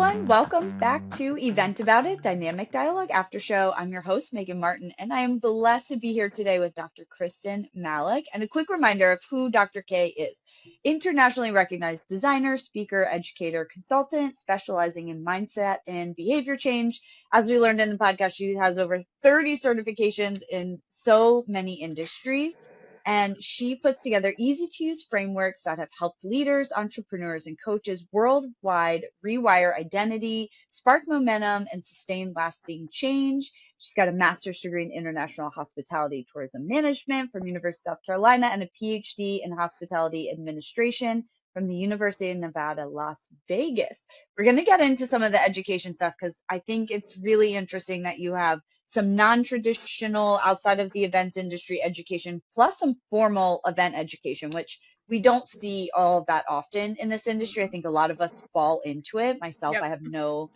everyone. Welcome back to Event About It, Dynamic Dialogue After Show. I'm your host, Megan Martin, and I am blessed to be here today with Dr. Kristin Malek. And a quick reminder of who Dr. K is. Internationally recognized designer, speaker, educator, consultant, specializing in mindset and behavior change. As we learned in the podcast, she has over 30 certifications in so many industries. And she puts together easy-to-use frameworks that have helped leaders, entrepreneurs, and coaches worldwide rewire identity, spark momentum, and sustain lasting change. She's got a master's degree in international hospitality tourism management from University of South Carolina and a PhD in hospitality administration from the University of Nevada, Las Vegas. We're going to get into some of the education stuff because I think it's really interesting that you have some non-traditional outside of the events industry education, plus some formal event education, which we don't see all that often in this industry. I think a lot of us fall into it. Myself, Yep. I have no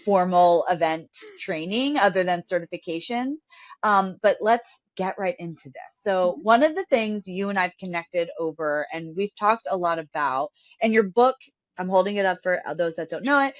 formal event training other than certifications. But let's get right into this. So one of the things you and I've connected over, and we've talked a lot about, and your book, I'm holding it up for those that don't know it,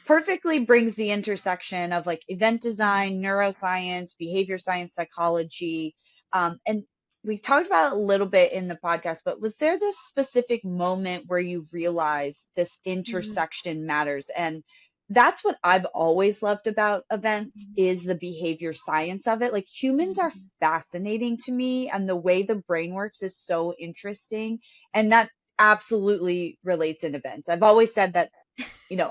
perfectly brings the intersection of event design, neuroscience, behavior science, psychology. And we talked about it a little bit in the podcast, but was there this specific moment where you realized this intersection matters? And that's what I've always loved about events is the behavior science of it. Humans are fascinating to me, and the way the brain works is so interesting. And that absolutely relates in events. I've always said that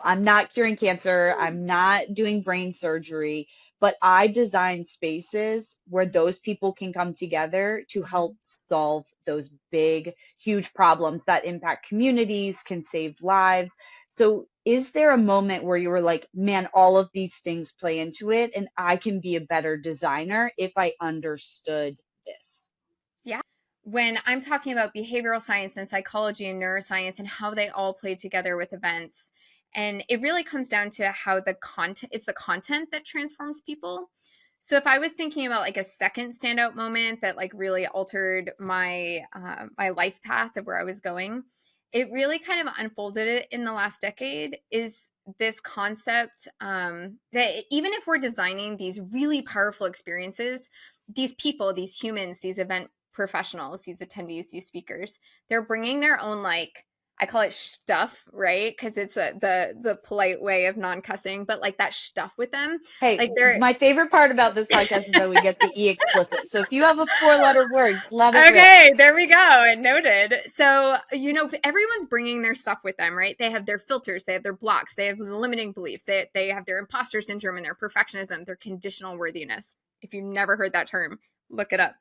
I'm not curing cancer. I'm not doing brain surgery, but I design spaces where those people can come together to help solve those big, huge problems that impact communities, can save lives. So is there a moment where you were like, man, all of these things play into it and I can be a better designer if I understood this? Yeah. When I'm talking about behavioral science and psychology and neuroscience and how they all play together with events, and it really comes down to how the content that transforms people. So if I was thinking about a second standout moment that really altered my my life path of where I was going, it really kind of unfolded it in the last decade is this concept that even if we're designing these really powerful experiences, these people, these humans, these event professionals, these attendees, these speakers, they're bringing their own I call it stuff, right? Because it's the polite way of non-cussing, but that stuff with them. Hey, my favorite part about this podcast is that we get the E explicit. So if you have a 4-letter word, let it rip. Okay, there we go. And noted. So, everyone's bringing their stuff with them, right? They have their filters, they have their blocks, they have the limiting beliefs, they have their imposter syndrome and their perfectionism, their conditional worthiness. If you've never heard that term, look it up.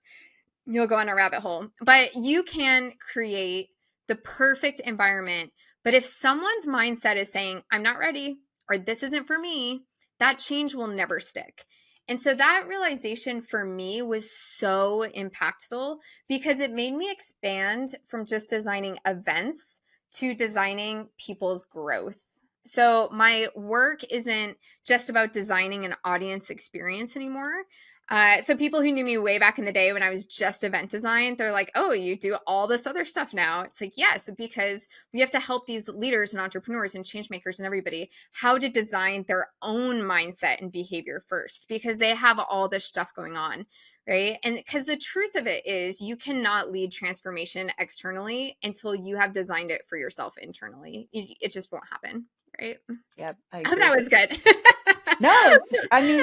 You'll go on a rabbit hole. But you can create the perfect environment. But if someone's mindset is saying, I'm not ready, or this isn't for me, that change will never stick. And so that realization for me was so impactful because it made me expand from just designing events to designing people's growth. So my work isn't just about designing an audience experience anymore. So people who knew me way back in the day when I was just event design, they're like, oh, you do all this other stuff now. It's like, yes, because we have to help these leaders and entrepreneurs and change makers and everybody how to design their own mindset and behavior first, because they have all this stuff going on, right? And because the truth of it is you cannot lead transformation externally until you have designed it for yourself internally. It just won't happen, right? Yep, I hope agree. that was good. No,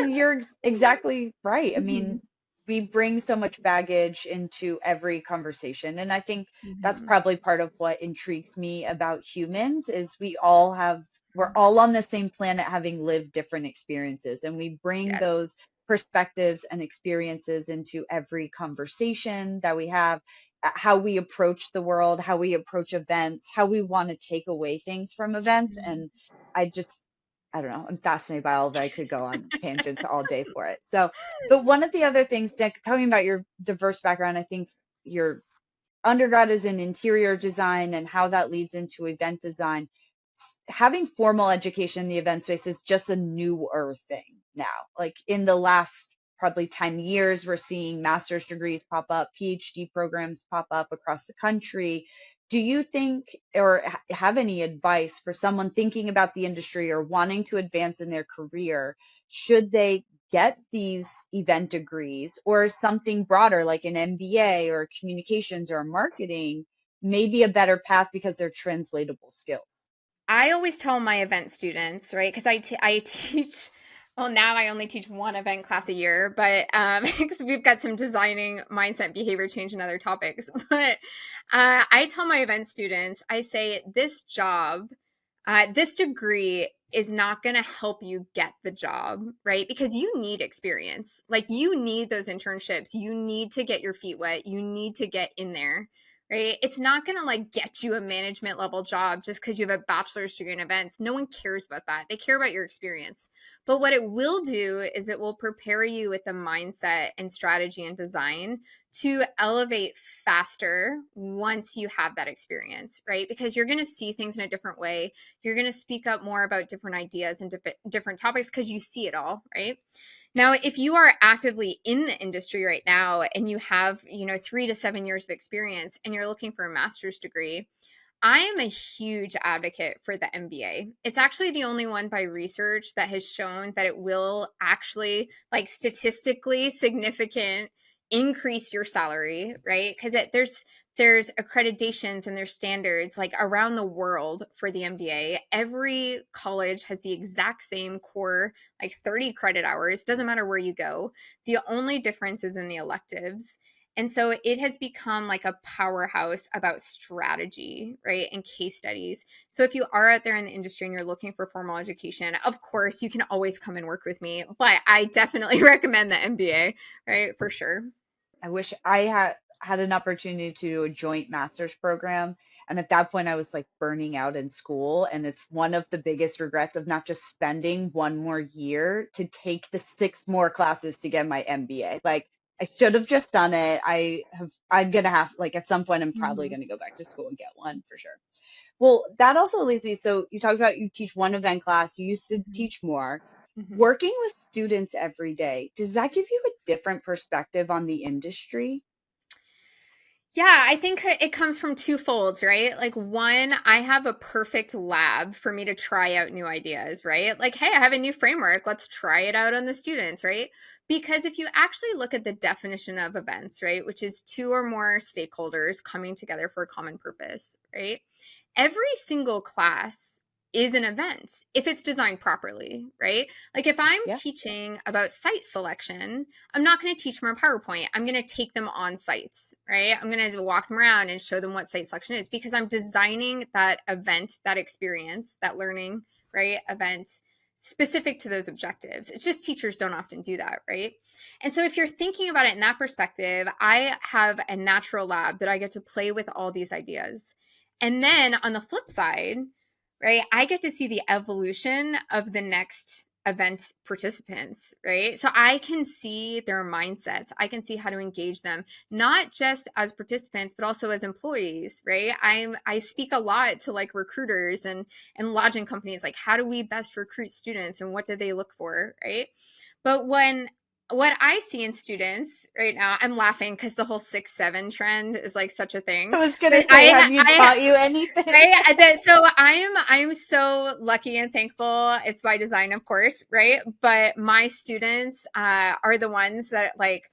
you're exactly right. I mean, we bring so much baggage into every conversation. And I think that's probably part of what intrigues me about humans is we're all on the same planet having lived different experiences. And we bring those perspectives and experiences into every conversation that we have, how we approach the world, how we approach events, how we want to take away things from events. And I don't know. I'm fascinated by all of it. I could go on tangents all day for it. So, but one of the other things, Nick, talking about your diverse background, I think your undergrad is in interior design and how that leads into event design. Having formal education in the event space is just a newer thing now. In the last probably 10 years, we're seeing master's degrees pop up, PhD programs pop up across the country. Do you think or have any advice for someone thinking about the industry or wanting to advance in their career? Should they get these event degrees, or something broader like an MBA or communications or marketing maybe a better path because they're translatable skills? I always tell my event students, right? Because I teach, well, now I only teach one event class a year, but because we've got some designing, mindset, behavior change, and other topics. But I tell my event students, I say, this job, this degree is not going to help you get the job, right? Because you need experience. Like, you need those internships. You need to get your feet wet. You need to get in there, right? It's not going to like get you a management level job just because you have a bachelor's degree in events. No one cares about that. They care about your experience. But what it will do is it will prepare you with the mindset and strategy and design to elevate faster once you have that experience, right? Because you're going to see things in a different way. You're going to speak up more about different ideas and different topics because you see it all, right? Now, if you are actively in the industry right now and you have, 3 to 7 years of experience and you're looking for a master's degree, I am a huge advocate for the MBA. It's actually the only one by research that has shown that it will actually like statistically significant increase your salary, right? Because there's accreditations and there's standards like around the world for the MBA. Every college has the exact same core, like 30 credit hours. Doesn't matter where you go. The only difference is in the electives. And so it has become like a powerhouse about strategy, right? And case studies. So if you are out there in the industry and you're looking for formal education, of course, you can always come and work with me. But I definitely recommend the MBA, right? For sure. I wish I had an opportunity to do a joint master's program. And at that point, I was like burning out in school. And it's one of the biggest regrets of not just spending one more year to take the 6 more classes to get my MBA. Like, I should have just done it. I'm going to have, like, at some point, I'm probably Mm-hmm. going to go back to school and get one for sure. Well, that also leads me. So you talked about you teach one event class, you used to teach more. Mm-hmm. Working with students every day, does that give you a different perspective on the industry? Yeah, I think it comes from two folds, right? Like, one, I have a perfect lab for me to try out new ideas, right? Like, hey, I have a new framework. Let's try it out on the students, right? Because if you actually look at the definition of events, right, which is two or more stakeholders coming together for a common purpose, right? Every single class is an event if it's designed properly, right? Like, if I'm Yeah. teaching about site selection, I'm not going to teach them a PowerPoint. I'm going to take them on sites, right? I'm going to walk them around and show them what site selection is because I'm designing that event, that experience, that learning, right? Event specific to those objectives. It's just teachers don't often do that, right? And so if you're thinking about it in that perspective, I have a natural lab that I get to play with all these ideas. And then on the flip side, right, I get to see the evolution of the next event participants, right? So I can see their mindsets. I can see how to engage them, not just as participants, but also as employees, right? I speak a lot to like recruiters and lodging companies, like how do we best recruit students and what do they look for, right? But what I see in students right now, I'm laughing because the whole 6-7 trend is like such a I thing. was gonna But say, have you taught you anything? so I'm so lucky and thankful. It's by design, of course, right? But my students are the ones that like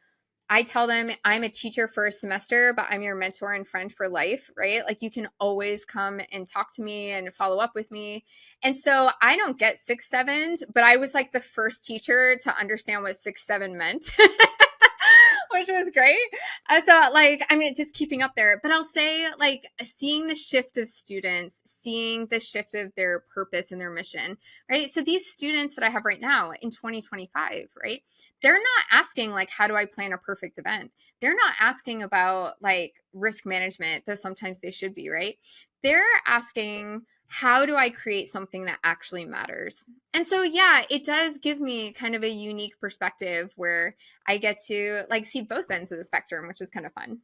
I tell them I'm a teacher for a semester, but I'm your mentor and friend for life, right? Like you can always come and talk to me and follow up with me. And so I don't get 6-7, but I was like the first teacher to understand what 6-7 meant. Which was great. So, like, I mean, just keeping up there. But I'll say, like, seeing the shift of students, seeing the shift of their purpose and their mission, right? So, these students that I have right now in 2025, right? They're not asking, like, how do I plan a perfect event? They're not asking about, like, risk management, though sometimes they should be, right? They're asking, how do I create something that actually matters? And so, yeah, it does give me kind of a unique perspective where I get to like see both ends of the spectrum, which is kind of fun.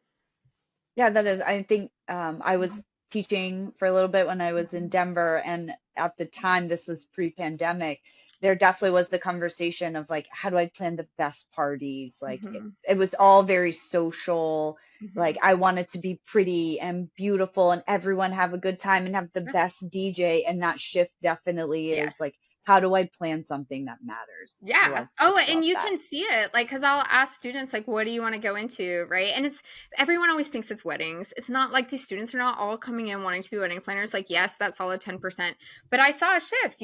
Yeah, that is. I think I Mhm. was teaching for a little bit when I was in Mhm. Denver, and at the time, this was pre-pandemic. there definitely was the conversation of like, how do I plan the best parties? Like Hmm. it was all very social. Hmm. Like I wanted to be pretty and beautiful and everyone have a good time and have the best DJ. And that shift definitely is Yes. like, how do I plan something that matters? Yeah. I Oh, and love you that. can see it, like, because I'll ask students, like, what do you want to go into? Right. And it's everyone always thinks it's weddings. It's not like these students are not all coming in wanting to be wedding planners. Like, yes, that solid 10%. But I saw a shift,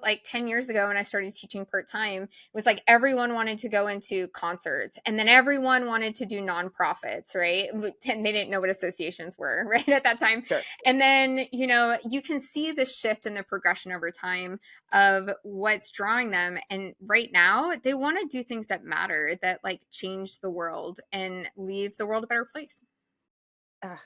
like 10 years ago when I started teaching part time, it was like everyone wanted to go into concerts and then everyone wanted to do nonprofits. Right. And they didn't know what associations were, right, at that time. Sure. And then, you can see the shift and the progression over time of what's drawing them. And right now, they want to do things that matter, that like change the world and leave the world a better place. uh,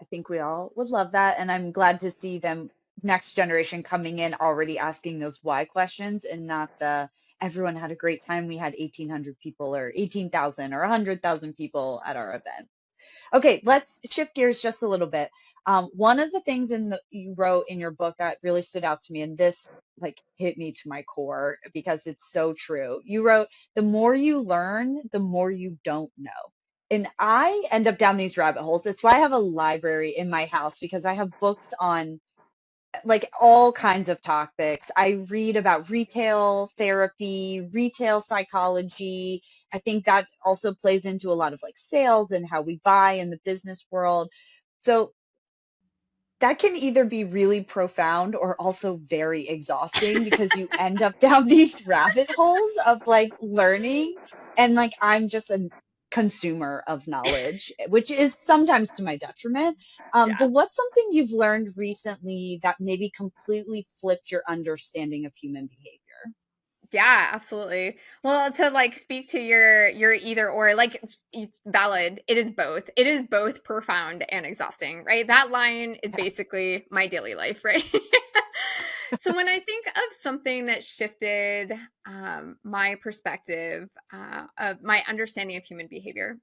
I think we all would love that. And I'm glad to see them next generation coming in already asking those why questions and not the everyone had a great time. We had 1,800 people or 18,000 or 100,000 people at our event. Okay, let's shift gears just a little bit. One of the things you wrote in your book that really stood out to me, and this like hit me to my core because it's so true. You wrote, "The more you learn, the more you don't know." And I end up down these rabbit holes. That's why I have a library in my house because I have books on like all kinds of topics. I read about retail therapy, retail psychology. I think that also plays into a lot of like sales and how we buy in the business world. So that can either be really profound or also very exhausting because you end up down these rabbit holes of like learning and like I'm just a consumer of knowledge, which is sometimes to my detriment. Yeah. But what's something you've learned recently that maybe completely flipped your understanding of human behavior? Yeah, absolutely. Well, to like speak to your either or, like, valid, it is both. It is both profound and exhausting, right? That line is basically my daily life, right? So when I think of something that shifted my perspective of my understanding of human behavior,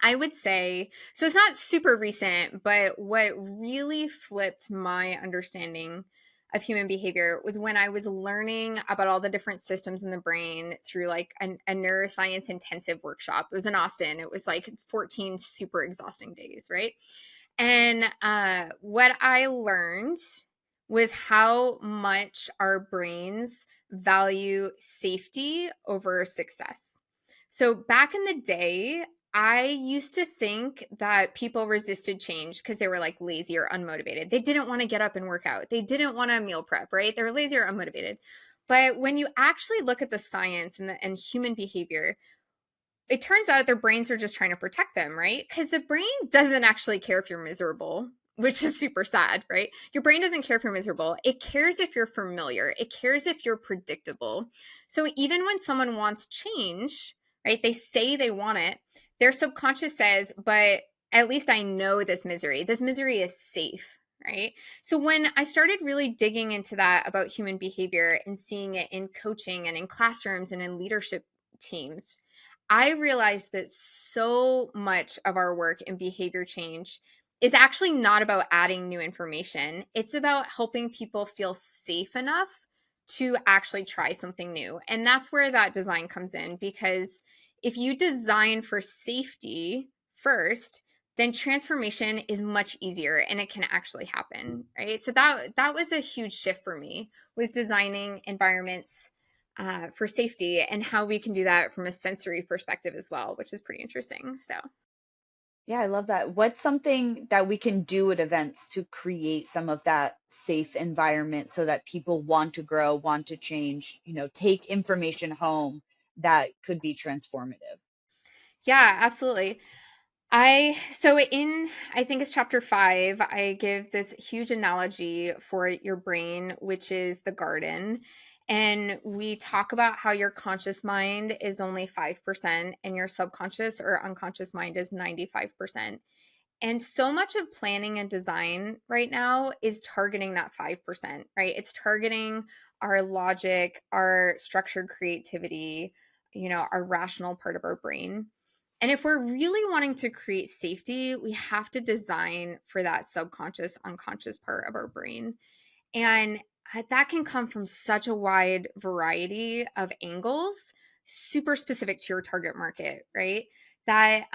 I would say, so it's not super recent, but what really flipped my understanding of human behavior was when I was learning about all the different systems in the brain through like a neuroscience intensive workshop. It was in Austin. It was like 14 super exhausting days, right? And what I learned was how much our brains value safety over success. So back in the day, I used to think that people resisted change because they were like lazy or unmotivated. They didn't want to get up and work out. They didn't want to meal prep, right? They were lazy or unmotivated. But when you actually look at the science and human behavior, it turns out their brains are just trying to protect them, right? Because the brain doesn't actually care if you're miserable, which is super sad, right? Your brain doesn't care if you're miserable. It cares if you're familiar. It cares if you're predictable. So even when someone wants change, right, they say they want it, their subconscious says, but at least I know this misery. This misery is safe, right? So when I started really digging into that about human behavior and seeing it in coaching and in classrooms and in leadership teams, I realized that so much of our work in behavior change is actually not about adding new information. It's about helping people feel safe enough to actually try something new. And that's where that design comes in, because if you design for safety first, then transformation is much easier and it can actually happen, right? So that was a huge shift for me, was designing environments for safety, and how we can do that from a sensory perspective as well, which is pretty interesting. So, Yeah, I love that. What's something that we can do at events to create some of that safe environment so that people want to grow, want to change, take information home that could be transformative? yeah, absolutely. I think it's chapter 5, I give this huge analogy for your brain, which is the garden. And we talk about how your conscious mind is only 5% and your subconscious or unconscious mind is 95%. And so much of planning and design right now is targeting that 5%, right? It's targeting our logic, our structured creativity, our rational part of our brain. And if we're really wanting to create safety, we have to design for that subconscious, unconscious part of our brain. And That can come from such a wide variety of angles, super specific to your target market, right? That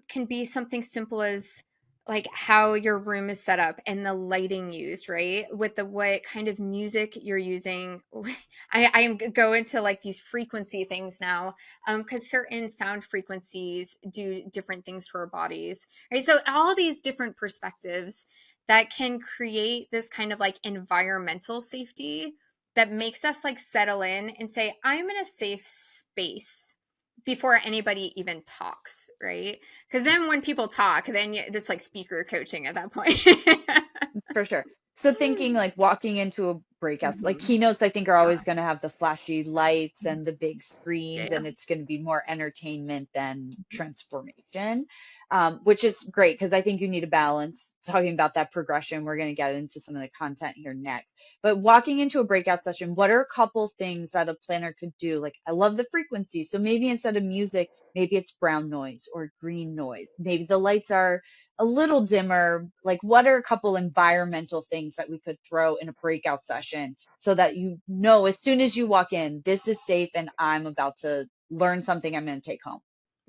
can be something simple as like how your room is set up and the lighting used, right? With the what kind of music you're using. I go into like these frequency things now, because certain sound frequencies do different things to our bodies, right? So all these different perspectives that can create this kind of like environmental safety that makes us like settle in and say, I'm in a safe space before anybody even talks, right? Because then when people talk, then it's like speaker coaching at that point. For sure. So thinking like walking into a breakout, like Mm-hmm. keynotes, I think are always Yeah. going to have the flashy lights and the big Yeah. screens, Yeah. and it's going to be more entertainment than transformation, which is great because I think you need a balance. Talking about that progression, we're going to get into some of the content here next. But walking into a breakout session, what are a couple things that a planner could do? Like, I love the frequency. So maybe instead of music, maybe it's brown noise or green noise. Maybe the lights are a little dimmer. Like, what are a couple environmental things that we could throw in a breakout session so that you know as soon as you walk in, this is safe and I'm about to learn something I'm going to take home?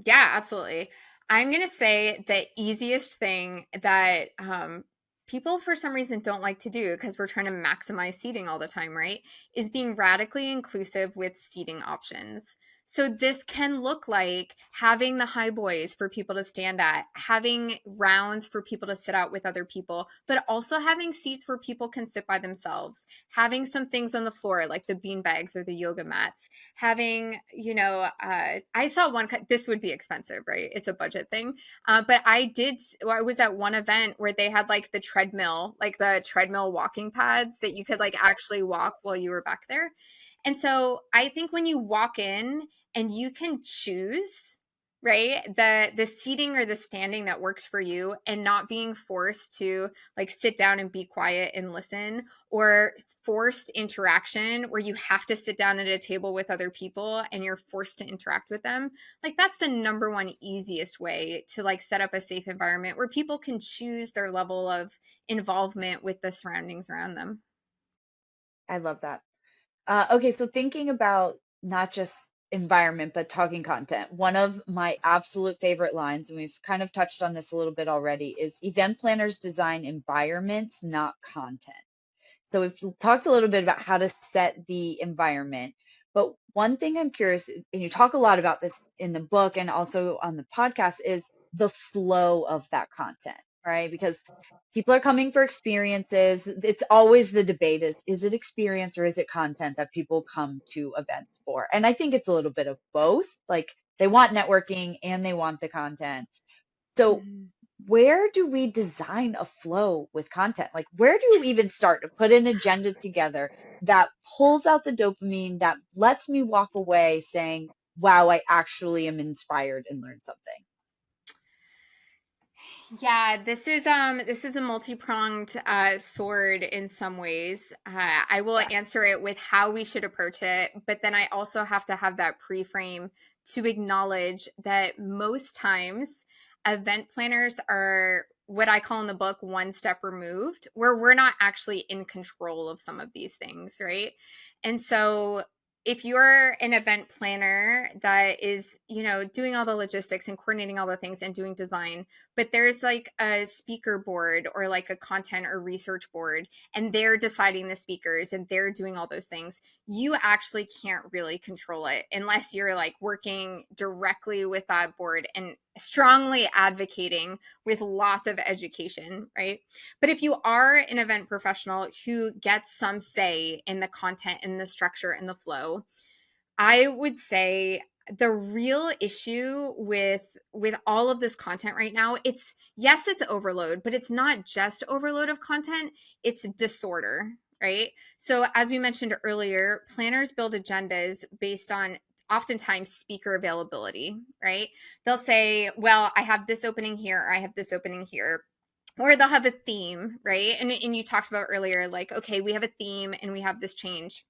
Yeah, absolutely. I'm going to say the easiest thing that people for some reason don't like to do because we're trying to maximize seating all the time, right? Is being radically inclusive with seating options. So this can look like having the high boys for people to stand at, having rounds for people to sit out with other people, but also having seats where people can sit by themselves, having some things on the floor like the bean bags or the yoga mats, having, I saw one, this would be expensive, right? It's a budget thing. But I was at one event where they had like the treadmill walking pads that you could like actually walk while you were back there. And so I think when you walk in and you can choose, right, the seating or the standing that works for you and not being forced to like sit down and be quiet and listen, or forced interaction where you have to sit down at a table with other people and you're forced to interact with them, like that's the number one easiest way to like set up a safe environment where people can choose their level of involvement with the surroundings around them. I love that. Okay, so thinking about not just environment, but talking content, one of my absolute favorite lines, and we've kind of touched on this a little bit already, is event planners design environments, not content. So we've talked a little bit about how to set the environment, but one thing I'm curious, and you talk a lot about this in the book and also on the podcast, is the flow of that content, right? Because people are coming for experiences. It's always the debate is it experience or is it content that people come to events for? And I think it's a little bit of both. Like, they want networking and they want the content. So Mm-hmm. where do we design a flow with content? Like, where do you even start to put an agenda together that pulls out the dopamine, that lets me walk away saying, wow, I actually am inspired and learned something? Yeah, this is a multi-pronged sword in some ways. I will Yeah. answer it with how we should approach it, but then I also have to have that pre-frame to acknowledge that most times event planners are what I call in the book one step removed, where we're not actually in control of some of these things, right? And so if you're an event planner that is, doing all the logistics and coordinating all the things and doing design, but there's like a speaker board or like a content or research board, and they're deciding the speakers and they're doing all those things, you actually can't really control it unless you're like working directly with that board and strongly advocating with lots of education, right? But if you are an event professional who gets some say in the content and the structure and the flow, I would say the real issue with all of this content right now, it's yes, it's overload, but it's not just overload of content, it's disorder, right? So as we mentioned earlier, planners build agendas based on oftentimes speaker availability, right? They'll say, well, I have this opening here, or I have this opening here, or they'll have a theme, right? And you talked about earlier, like, okay, we have a theme and we have this change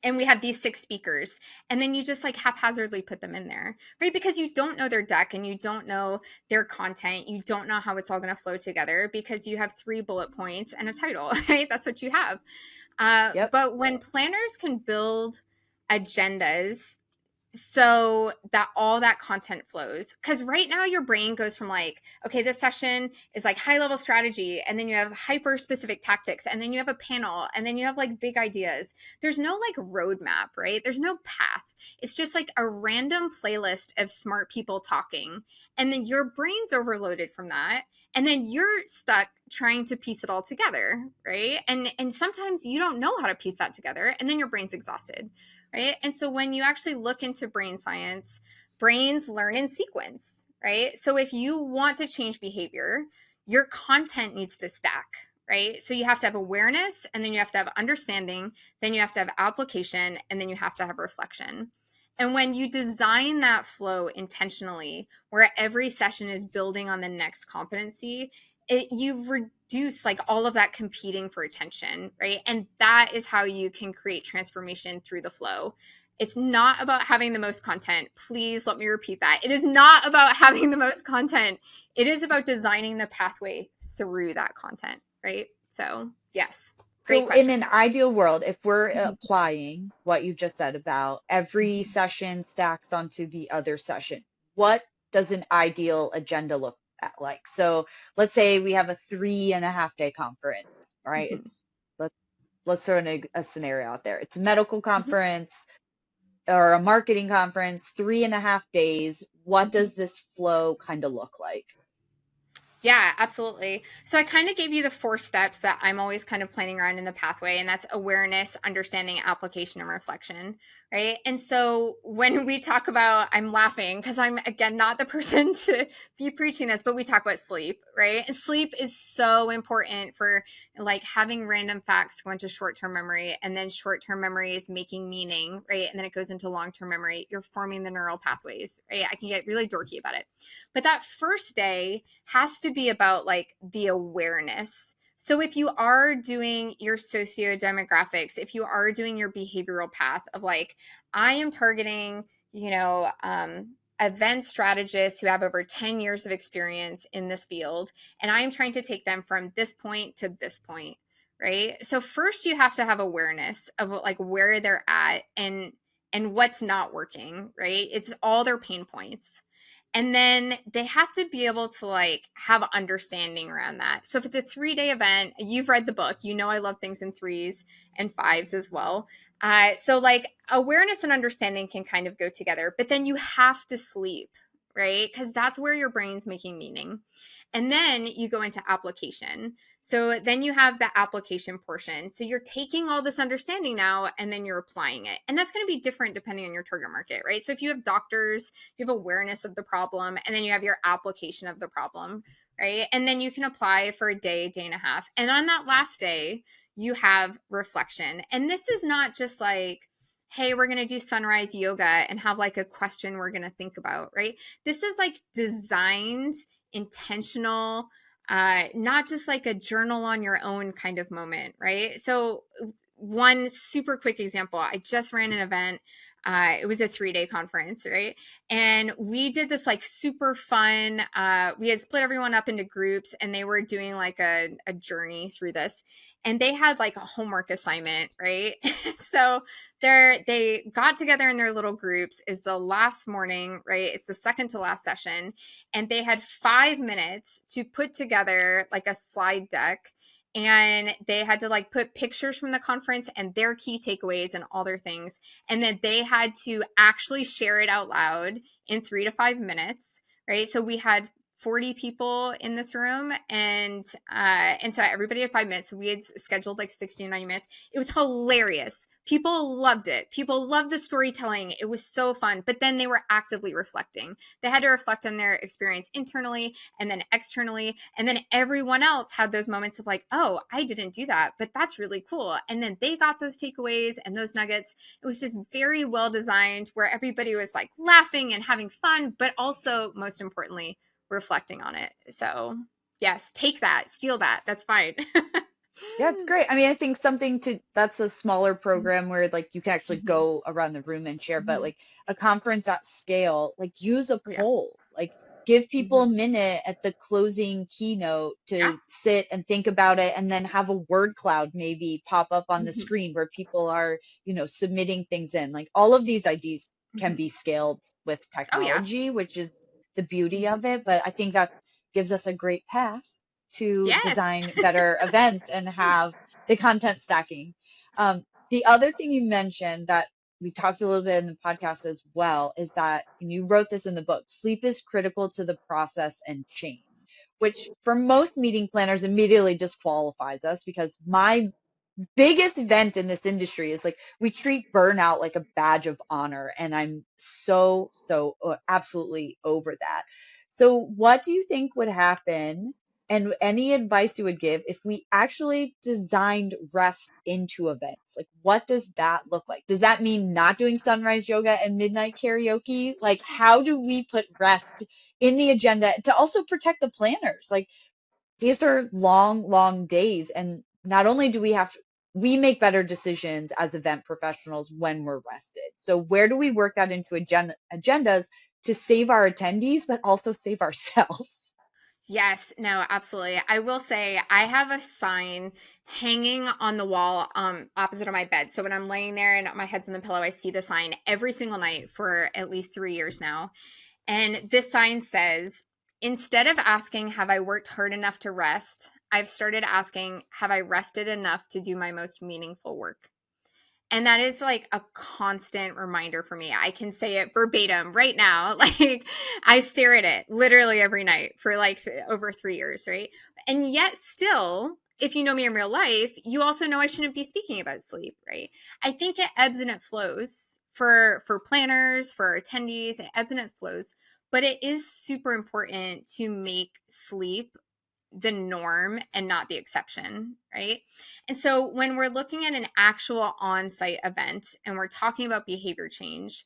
and we have these 6 speakers, and then you just like haphazardly put them in there, right? Because you don't know their deck and you don't know their content, you don't know how it's all going to flow together because you have 3 bullet points and a title, right? That's what you have. Yep. But when planners can build agendas so that all that content flows, because right now your brain goes from like, okay, this session is like high level strategy, and then you have hyper specific tactics, and then you have a panel, and then you have like big ideas. There's no like roadmap, right? There's no path. It's just like a random playlist of smart people talking, and then your brain's overloaded from that, and then you're stuck trying to piece it all together, right? And sometimes you don't know how to piece that together, and then your brain's exhausted, right? And so when you actually look into brain science, brains learn in sequence, right? So if you want to change behavior, your content needs to stack, right? So you have to have awareness, and then you have to have understanding, then you have to have application, and then you have to have reflection. And when you design that flow intentionally, where every session is building on the next competency, you reduce like all of that competing for attention, right? And that is how you can create transformation through the flow. It's not about having the most content. Please let me repeat that. It is not about having the most content. It is about designing the pathway through that content, right? So, yes, great So in question. an ideal world, if we're applying what you just said about every session stacks onto the other session, what does an ideal agenda look like? So let's say we have a 3.5 day conference, right? Mhm. It's let's throw a scenario out there. It's a medical Mhm. conference or a marketing conference, 3.5 days. What Mhm. does this flow kind of look like? Yeah, absolutely. So I kind of gave you the 4 steps that I'm always kind of planning around in the pathway, and that's awareness, understanding, application, and reflection, right? And so when we talk about, I'm laughing because I'm, again, not the person to be preaching this, but we talk about sleep, right? And sleep is so important for like having random facts go into short-term memory, and then short-term memory is making meaning, right? And then it goes into long-term memory. You're forming the neural pathways, right? I can get really dorky about it. But that first day has to be about like the awareness. So if you are doing your socio demographics, if you are doing your behavioral path of like, I am targeting, event strategists who have over 10 years of experience in this field, and I am trying to take them from this point to this point, right? So first you have to have awareness of like where they're at and what's not working, right? It's all their pain points. And then they have to be able to like have understanding around that. So if it's a 3 day event, you've read the book, I love things in threes and fives as well. So like awareness and understanding can kind of go together, but then you have to sleep, right? Because that's where your brain's making meaning. And then you go into application. So then you have the application portion. So you're taking all this understanding now and then you're applying it. And that's going to be different depending on your target market, right? So if you have doctors, you have awareness of the problem, and then you have your application of the problem, right? And then you can apply for a day, day and a half. And on that last day, you have reflection. And this is not just like, hey, we're going to do sunrise yoga and have like a question we're going to think about, right? This is like designed, intentional, not just like a journal on your own kind of moment, right? So, one super quick example, I just ran an event. It was a 3 day conference, right? And we did this like super fun. We had split everyone up into groups, and they were doing like a journey through this. And they had like a homework assignment, right? So they got together in their little groups. Is the last morning, right? It's the second to last session, and they had 5 minutes to put together like a slide deck, and they had to like put pictures from the conference and their key takeaways and all their things, and then they had to actually share it out loud in 3 to 5 minutes, right? So we had 40 people in this room, and so everybody had 5 minutes. So we had scheduled like 60 to 90 minutes. It was hilarious. People loved it. People loved the storytelling. It was so fun. But then they were actively reflecting. They had to reflect on their experience internally and then externally. And then everyone else had those moments of like, oh, I didn't do that, but that's really cool. And then they got those takeaways and those nuggets. It was just very well designed, where everybody was like laughing and having fun, but also, most importantly, reflecting on it. So, yes, take that, steal that. That's fine. Yeah, it's great. I mean, I think that's a smaller program where like you can actually go around the room and share, but like a conference at scale, like use a Yeah. poll. Like give people a Mm-hmm. minute at the closing keynote Yeah. to sit and think about it, and then have a word cloud maybe pop up on the Mm-hmm. screen where people are, submitting things in. Like, all of these ideas can Mm-hmm. be scaled with Oh yeah. technology, which is the beauty Mm-hmm. of it. But I think that gives us a great path to Yes. design better events and have the content stacking. The other thing you mentioned that we talked a little bit in the podcast as well is that, and you wrote this in the book, sleep is critical to the process and change, which for most meeting planners immediately disqualifies us, because my biggest event in this industry is like, we treat burnout like a badge of honor, and I'm so absolutely over that. So what do you think would happen, and any advice you would give, if we actually designed rest into events? Like, what does that look like? Does that mean not doing sunrise yoga and midnight karaoke? Like, how do we put rest in the agenda to also protect the planners? Like, these are long, long days. And not only do we make better decisions as event professionals when we're rested. So where do we work that into agendas to save our attendees, but also save ourselves? Yes, no, absolutely. I will say I have a sign hanging on the wall opposite of my bed. So when I'm laying there and my head's in the pillow, I see the sign every single night for at least 3 years now. And this sign says, instead of asking, have I worked hard enough to rest? I've started asking, have I rested enough to do my most meaningful work? And that is like a constant reminder for me. I can say it verbatim right now. Like, I stare at it literally every night for like over 3 years, right? And yet, still, if you know me in real life, you also know I shouldn't be speaking about sleep, right? I think it ebbs and it flows for planners, for attendees, it ebbs and it flows. But it is super important to make sleep the norm and not the exception, right? And so when we're looking at an actual on-site event and we're talking about behavior change,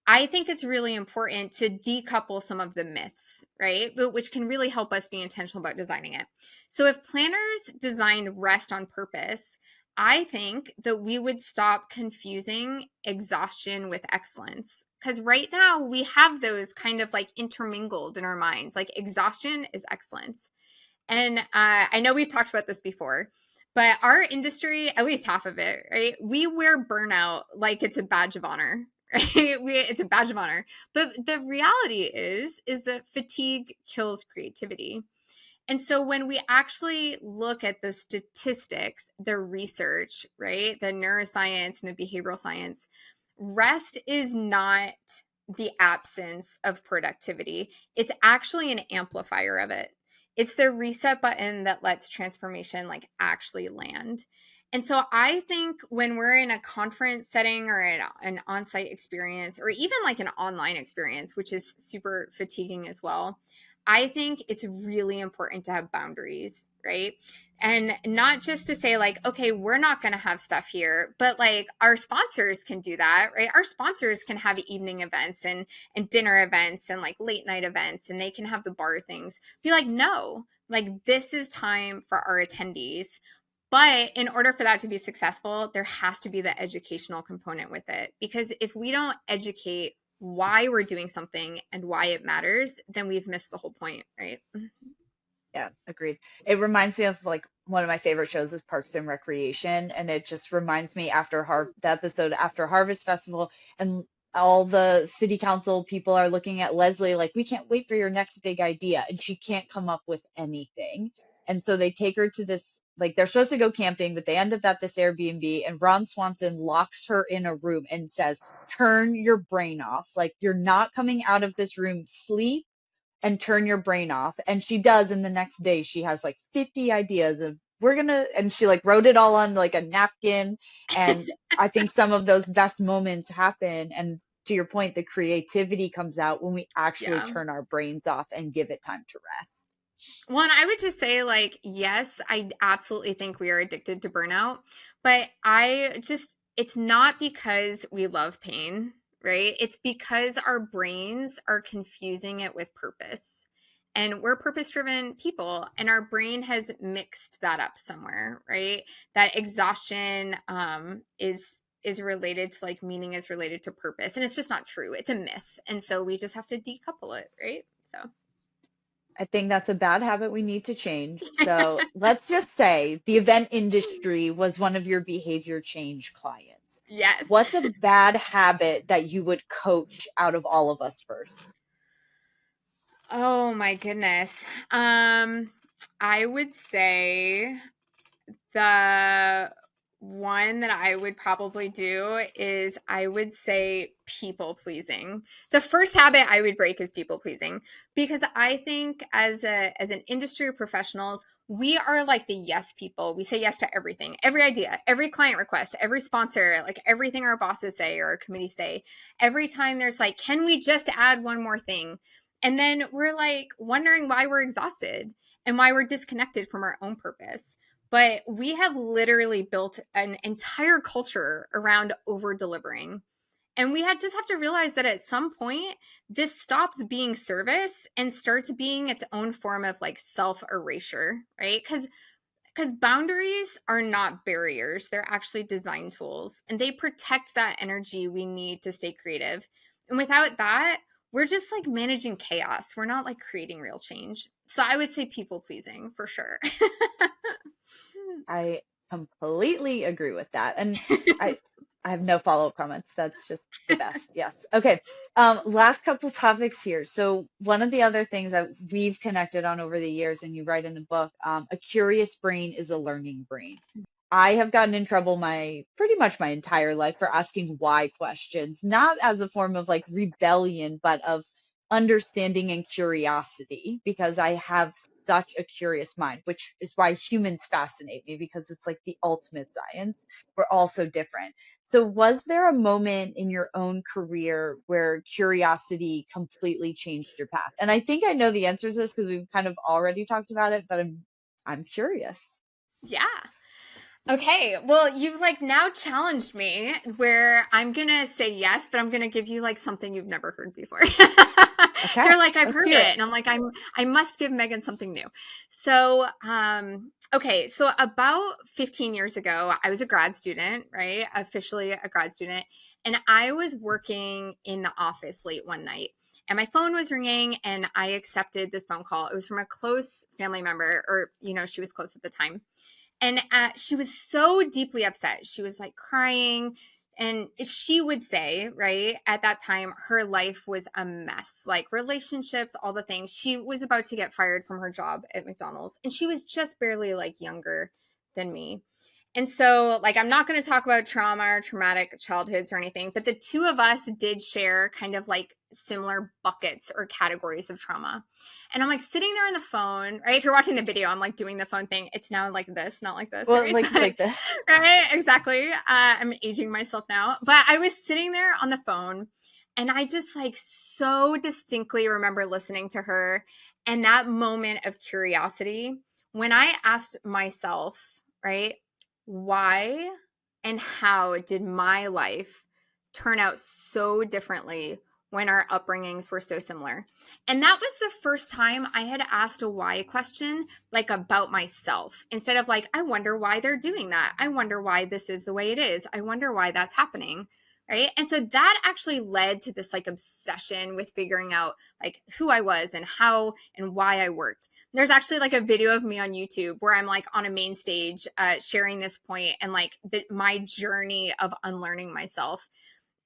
I think it's really important to decouple some of the myths, right? But which can really help us be intentional about designing it. So if planners design rest on purpose, I think that we would stop confusing exhaustion with excellence. Because right now we have those kind of like intermingled in our minds. Like, exhaustion is excellence. And I know we've talked about this before, but our industry, at least half of it, right? We wear burnout like it's a badge of honor, right? It's a badge of honor. But the reality is that fatigue kills creativity. And so when we actually look at the statistics, the research, right, the neuroscience and the behavioral science, rest is not the absence of productivity. It's actually an amplifier of it. It's the reset button that lets transformation like actually land. And so I think when we're in a conference setting or an on-site experience, or even like an online experience, which is super fatiguing as well, I think it's really important to have boundaries, right? And not just to say, like, okay, we're not going to have stuff here, but like our sponsors can do that, right? Our sponsors can have evening events and dinner events and like late night events, and they can have the bar things. Be like, no, like, this is time for our attendees. But in order for that to be successful, there has to be the educational component with it. Because if we don't educate why we're doing something and why it matters, then we've missed the whole point, right? Yeah, agreed. It reminds me of, like, one of my favorite shows is Parks and Recreation, and it just reminds me after the episode after Harvest Festival, and all the city council people are looking at Leslie like, we can't wait for your next big idea, and she can't come up with anything. And so they take her to this, like, they're supposed to go camping, but they end up at this Airbnb, and Ron Swanson locks her in a room and says, turn your brain off. Like, you're not coming out of this room. Sleep and turn your brain off. And she does. And the next day she has like 50 ideas of, and she like wrote it all on like a napkin. And I think some of those best moments happen. And to your point, the creativity comes out when we actually Yeah. turn our brains off and give it time to rest. Well, and I would just say, like, yes, I absolutely think we are addicted to burnout, but it's not because we love pain, right? It's because our brains are confusing it with purpose. And we're purpose driven people, and our brain has mixed that up somewhere, right? That exhaustion is related to like meaning is related to purpose, and it's just not true. It's a myth, and so we just have to decouple it, right? So I think that's a bad habit we need to change. So let's just say the event industry was one of your behavior change clients. Yes. What's a bad habit that you would coach out of all of us first? Oh my goodness. I would say the one that I would probably do is I would say people pleasing. The first habit I would break is people pleasing because I think as an industry of professionals, we are like the yes people. We say yes to everything, every idea, every client request, every sponsor, like everything our bosses say or our committees say. Every time there's like, can we just add one more thing? And then we're like wondering why we're exhausted and why we're disconnected from our own purpose. But we have literally built an entire culture around over delivering. And we just have to realize that at some point, this stops being service and starts being its own form of like self erasure, right? Because boundaries are not barriers, they're actually design tools and they protect that energy we need to stay creative. And without that, we're just like managing chaos. We're not like creating real change. So I would say people pleasing for sure. I completely agree with that. And I I have no follow-up comments. That's just the best. Yes. Okay. Last couple topics here. So one of the other things that we've connected on over the years, and you write in the book, a curious brain is a learning brain. I have gotten in trouble my pretty much my entire life for asking why questions, not as a form of like rebellion, but of understanding and curiosity, because I have such a curious mind, which is why humans fascinate me because it's like the ultimate science. We're all so different. So, was there a moment in your own career where curiosity completely changed your path? And I think I know the answer to this because we've kind of already talked about it, but I'm curious. Yeah. Okay, well, you've like now challenged me where I'm gonna say yes, but I'm gonna give you like something you've never heard before. Okay, You're like, I've let's heard hear it, it. and I'm like, I must give Megan something new. So, okay, so about 15 years ago, I was a grad student, right? Officially a grad student, and I was working in the office late one night. And my phone was ringing, and I accepted this phone call. It was from a close family member, or, she was close at the time. And she was so deeply upset. She was like crying. And she would say, right, at that time, her life was a mess, like relationships, all the things. She was about to get fired from her job at McDonald's. And she was just barely like younger than me. And so, like, I'm not going to talk about trauma or traumatic childhoods or anything, but the two of us did share kind of like similar buckets or categories of trauma. And I'm like sitting there on the phone, right? If you're watching the video, I'm like doing the phone thing. It's now like this, not like this, Well, right? But, like this. right? Exactly. I'm aging myself now. But I was sitting there on the phone and I just like so distinctly remember listening to her and that moment of curiosity when I asked myself, right? Why and how did my life turn out so differently when our upbringings were so similar? And that was the first time I had asked a why question, like about myself, instead of like, I wonder why they're doing that. I wonder why this is the way it is. I wonder why that's happening. Right. And so that actually led to this like obsession with figuring out like who I was and how and why I worked. There's actually like a video of me on YouTube where I'm like on a main stage sharing this point and like my journey of unlearning myself.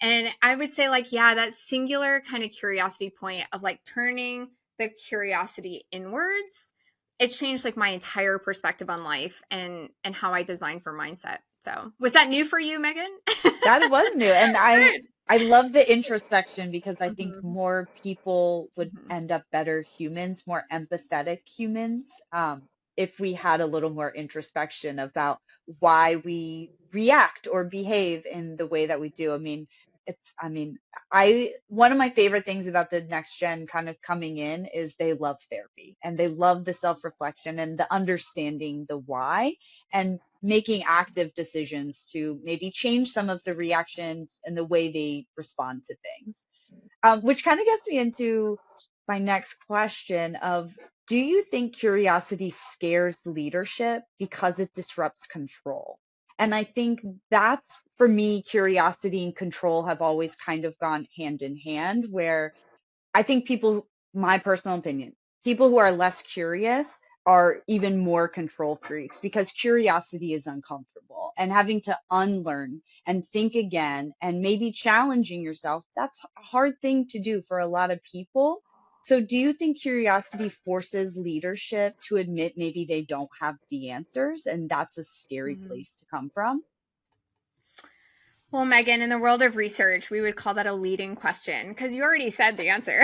And I would say, like, yeah, that singular kind of curiosity point of like turning the curiosity inwards, it changed like my entire perspective on life and how I design for mindset. So, was that new for you, Megan? That was new. And I Good. I love the introspection because I think Mm-hmm. more people would Mm-hmm. end up better humans, more empathetic humans, if we had a little more introspection about why we react or behave in the way that we do. I mean, I one of my favorite things about the next gen kind of coming in is they love therapy and they love the self-reflection and the understanding the why and making active decisions to maybe change some of the reactions and the way they respond to things. Which kind of gets me into my next question of, do you think curiosity scares leadership because it disrupts control? And I think that's, for me, curiosity and control have always kind of gone hand in hand, where I think people, my personal opinion, people who are less curious are even more control freaks because curiosity is uncomfortable, and having to unlearn and think again and maybe challenging yourself, that's a hard thing to do for a lot of people. So do you think curiosity forces leadership to admit maybe they don't have the answers, and that's a scary Mhm. place to come from? Well, Megan, in the world of research, we would call that a leading question because you already said the answer.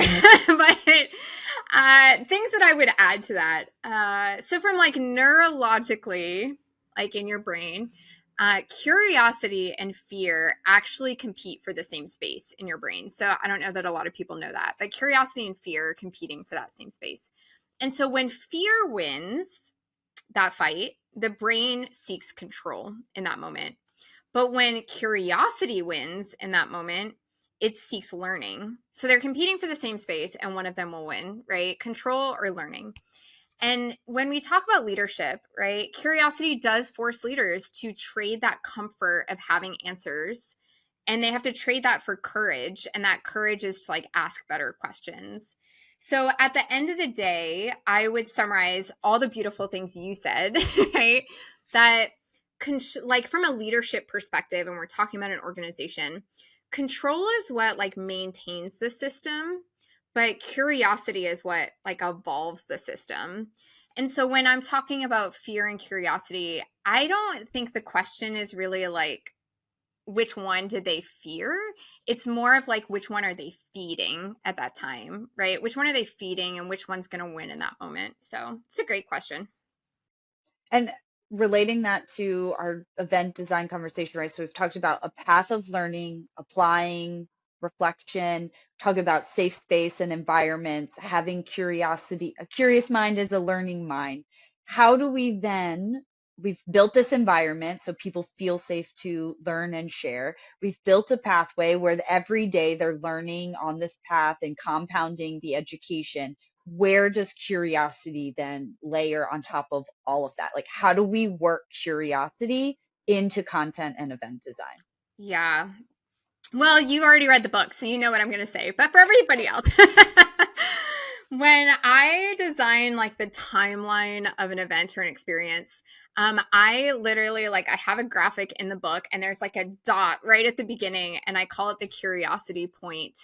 But things that I would add to that. So, from like neurologically, like in your brain, curiosity and fear actually compete for the same space in your brain. So, I don't know that a lot of people know that, but curiosity and fear are competing for that same space. And so, when fear wins that fight, the brain seeks control in that moment. But when curiosity wins in that moment, it seeks learning. So they're competing for the same space, and one of them will win, right? Control or learning. And when we talk about leadership, right, curiosity does force leaders to trade that comfort of having answers. And they have to trade that for courage. And that courage is to like ask better questions. So at the end of the day, I would summarize all the beautiful things you said, right? That like from a leadership perspective, and we're talking about an organization, control is what like maintains the system, but curiosity is what like evolves the system. And so when I'm talking about fear and curiosity, I don't think the question is really like which one did they fear. It's more of like which one are they feeding at that time, right? Which one are they feeding and which one's going to win in that moment. So it's a great question. And relating that to our event design conversation, right? So we've talked about a path of learning, applying, reflection, talk about safe space and environments, having curiosity. A curious mind is a learning mind. How do we then, we've built this environment so people feel safe to learn and share. We've built a pathway where every day they're learning on this path and compounding the education. Where does curiosity then layer on top of all of that? Like, how do we work curiosity into content and event design? Yeah. Well, you already read the book, so you know what I'm going to say. But for everybody else, when I design like the timeline of an event or an experience, I literally like I have a graphic in the book, and there's like a dot right at the beginning, and I call it the curiosity point.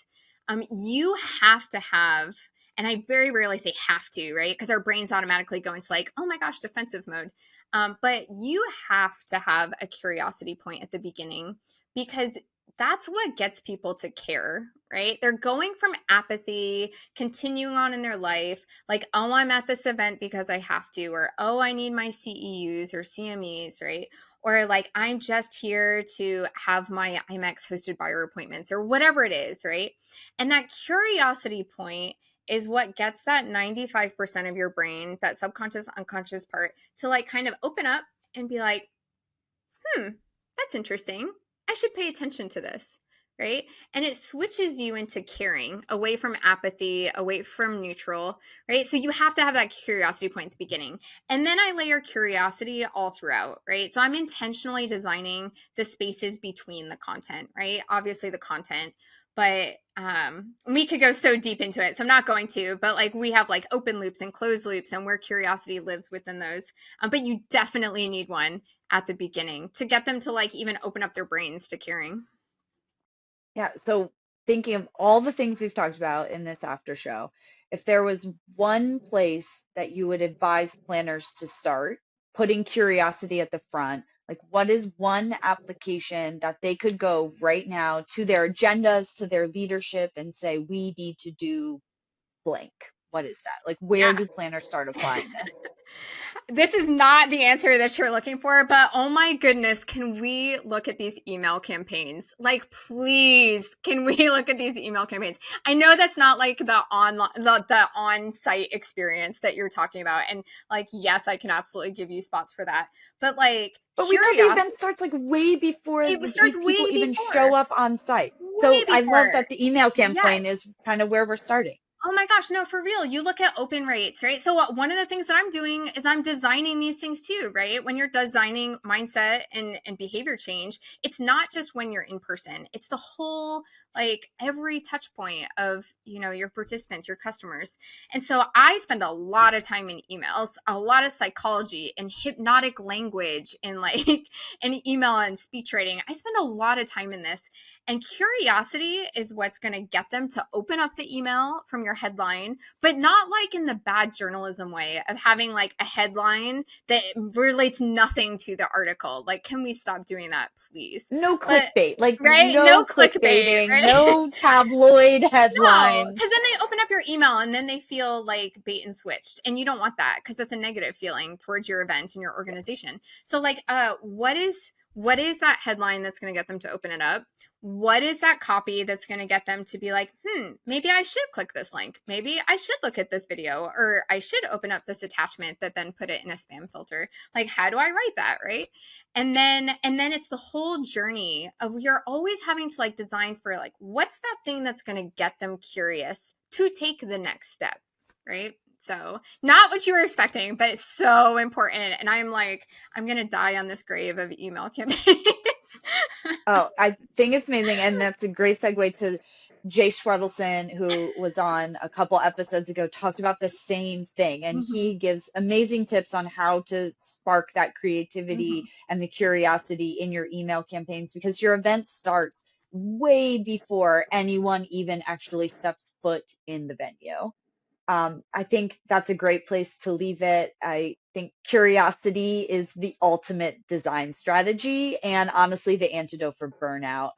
You have to have, and I very rarely say have to, right? Because our brains automatically go into like, oh my gosh, defensive mode. But you have to have a curiosity point at the beginning because that's what gets people to care, right? They're going from apathy, continuing on in their life, like, oh, I'm at this event because I have to, or oh, I need my CEUs or CMEs, right? Or like, I'm just here to have my IMEX hosted buyer appointments or whatever it is, right? And that curiosity point is what gets that 95% of your brain, that subconscious, unconscious part, to like kind of open up and be like, that's interesting. I should pay attention to this, right? And it switches you into caring, away from apathy, away from neutral, right? So you have to have that curiosity point at the beginning. And then I layer curiosity all throughout, right? So I'm intentionally designing the spaces between the content, right? Obviously the content, but we could go so deep into it, so I'm not going to, but like we have like open loops and closed loops and where curiosity lives within those. But you definitely need one at the beginning to get them to like even open up their brains to caring. Yeah. So thinking of all the things we've talked about in this after show, if there was one place that you would advise planners to start putting curiosity at the front, like what is one application that they could go right now to their agendas, to their leadership and say, we need to do blank? What is that? Like, where Yeah. do planners start applying this? This is not the answer that you're looking for, but oh my goodness, can we look at these email campaigns? Like, please, can we look at these email campaigns? I know that's not like the on-site experience that you're talking about. And like, yes, I can absolutely give you spots for that. But like But we know the event curiosity, starts like way before it starts people way even show before. up on site. Way So I love before. that the email Yes. campaign is kind of where we're starting. Oh my gosh, no, for real. You look at open rates, right? So one of the things that I'm doing is I'm designing these things too, right? When you're designing mindset and behavior change, it's not just when you're in person. It's the whole, like every touch point of, your participants, your customers. And so I spend a lot of time in emails, a lot of psychology and hypnotic language in like in email and speech writing. I spend a lot of time in this. And curiosity is what's going to get them to open up the email from your headline, but not like in the bad journalism way of having like a headline that relates nothing to the article. Like, can we stop doing that, please? No But clickbait, like right, no no clickbait, clickbaiting, right? no tabloid No, because then headlines. they open up your email and then they feel like bait and switched, and you don't want that because that's a negative feeling towards your event and your organization. So, like, what is that headline that's going to get them to open it up? What is that copy that's going to get them to be like, maybe I should click this link. Maybe I should look at this video, or I should open up this attachment that then put it in a spam filter. Like, how do I write that, right? And then it's the whole journey of you're always having to like design for like, what's that thing that's going to get them curious to take the next step, right? So not what you were expecting, but it's so important. And I'm like, I'm going to die on this grave of email campaigns. Oh, I think it's amazing. And that's a great segue to Jay Schwedelson, who was on a couple episodes ago, talked about the same thing. And he Mhm, gives amazing tips on how to spark that creativity mhm. and the curiosity in your email campaigns, because your event starts way before anyone even actually steps foot in the venue. I think that's a great place to leave it. I think curiosity is the ultimate design strategy and honestly the antidote for burnout.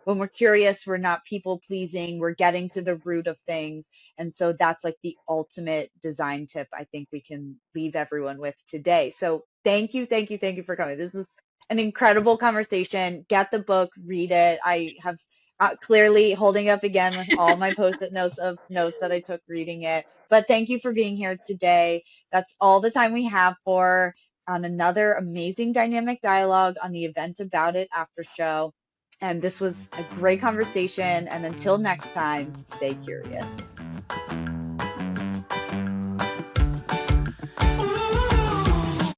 When we're curious, we're not people pleasing, we're getting to the root of things. And so that's like the ultimate design tip I think we can leave everyone with today. So thank you, thank you, thank you for coming. This was an incredible conversation. Get the book, read it. I have clearly holding up again with all my post-it notes of notes that I took reading it. But thank you for being here today. That's all the time we have for on another amazing dynamic dialogue on the Event About It after show. And this was a great conversation. And until next time, stay curious.